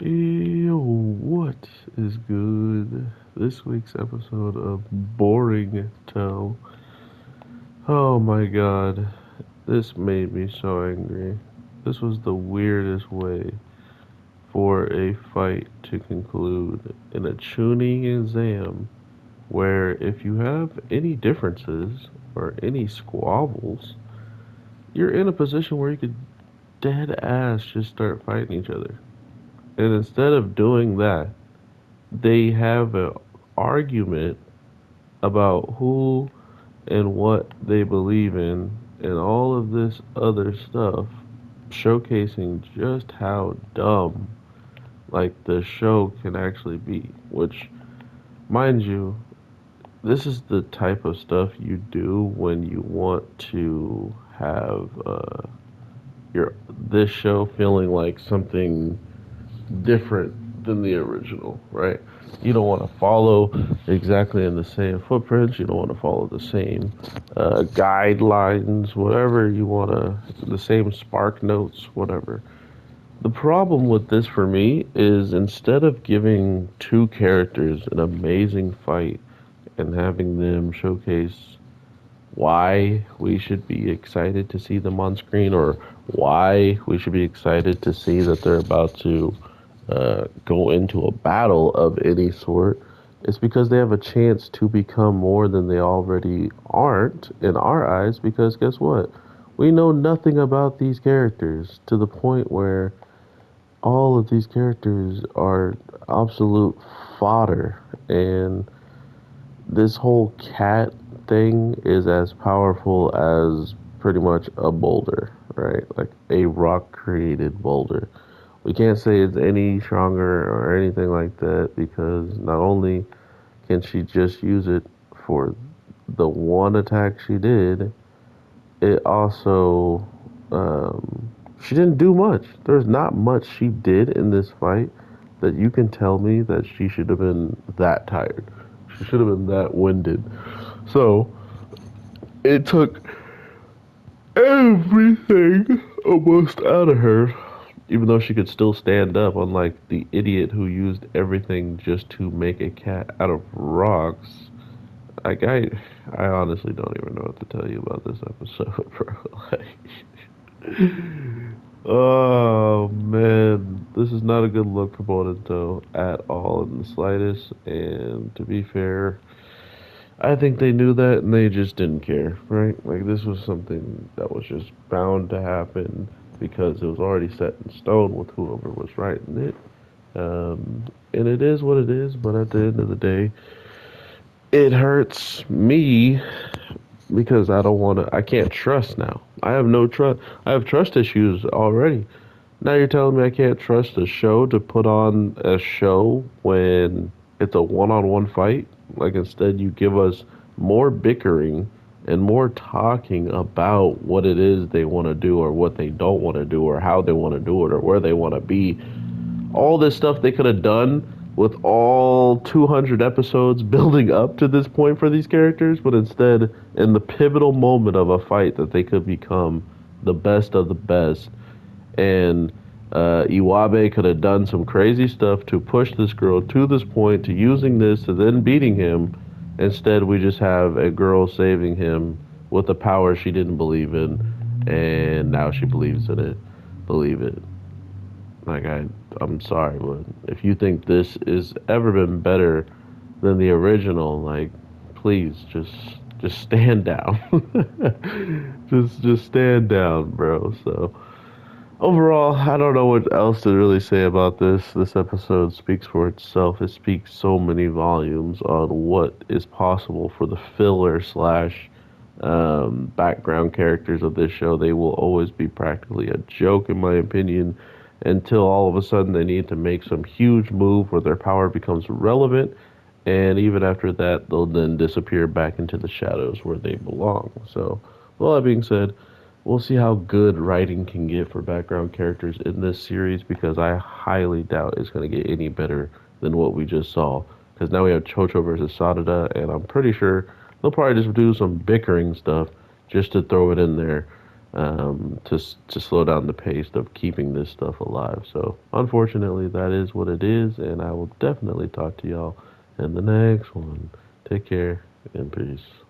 Yo, what is good? This week's episode of Boring Toe. Oh my god, this made me so angry. This was the weirdest way for a fight to conclude in a tuning exam where if you have any differences or any squabbles, you're in a position where you could dead ass just start fighting each other. And instead of doing that, they have an argument about who and what they believe in and all of this other stuff, showcasing just how dumb like the show can actually be. Which, mind you, this is the type of stuff you do when you want to have your this show feeling like something different than the original, right? You don't want to follow exactly in the same footprints. You don't want to follow the same guidelines, whatever you want to, the same spark notes, whatever. The problem with this for me is instead of giving two characters an amazing fight and having them showcase why we should be excited to see them on screen or why we should be excited to see that they're about to go into a battle of any sort, it's because they have a chance to become more than they already aren't in our eyes. Because guess what? We know nothing about these characters to the point where all of these characters are absolute fodder. And this whole cat thing is as powerful as pretty much a boulder, right? Like a rock created boulder. We can't say it's any stronger or anything like that because not only can she just use it for the one attack she did, it also she didn't do much. There's not much she did in this fight that you can tell me that she should have been that tired. She should have been that winded. So it took everything almost out of her, even though she could still stand up, unlike the idiot who used everything just to make a cat out of rocks. Like I honestly don't even know what to tell you about this episode, bro. Like, oh man, this is not a good look for Boruto at all in the slightest. And to be fair, I think they knew that and they just didn't care, right? Like this was something that was just bound to happen because it was already set in stone with whoever was writing it. And it is what it is, but at the end of the day, it hurts me because I don't want to. I can't trust now. I have no trust. I have trust issues already. Now you're telling me I can't trust a show to put on a show when it's a one-on-one fight? Like instead you give us more bickering and more talking about what it is they want to do or what they don't want to do or how they want to do it or where they want to be. All this stuff they could have done with all 200 episodes building up to this point for these characters, but instead, in the pivotal moment of a fight that they could become the best of the best, and Iwabe could have done some crazy stuff to push this girl to this point, to using this to then beating him. Instead, we just have a girl saving him with a power she didn't believe in, and now she believes in it. Believe it. Like I'm sorry, but if you think this is ever been better than the original, like, please just stand down. Just stand down, bro. So overall, I don't know what else to really say about this. This episode speaks for itself. It speaks so many volumes on what is possible for the filler slash background characters of this show. They will always be practically a joke, in my opinion, until all of a sudden they need to make some huge move where their power becomes relevant. And even after that, they'll then disappear back into the shadows where they belong. So, with all that being said, we'll see how good writing can get for background characters in this series because I highly doubt it's going to get any better than what we just saw. Because now we have Chocho versus Sadada, and I'm pretty sure they'll probably just do some bickering stuff just to throw it in there. to slow down the pace of keeping this stuff alive. So unfortunately, that is what it is, and I will definitely talk to y'all in the next one. Take care and peace.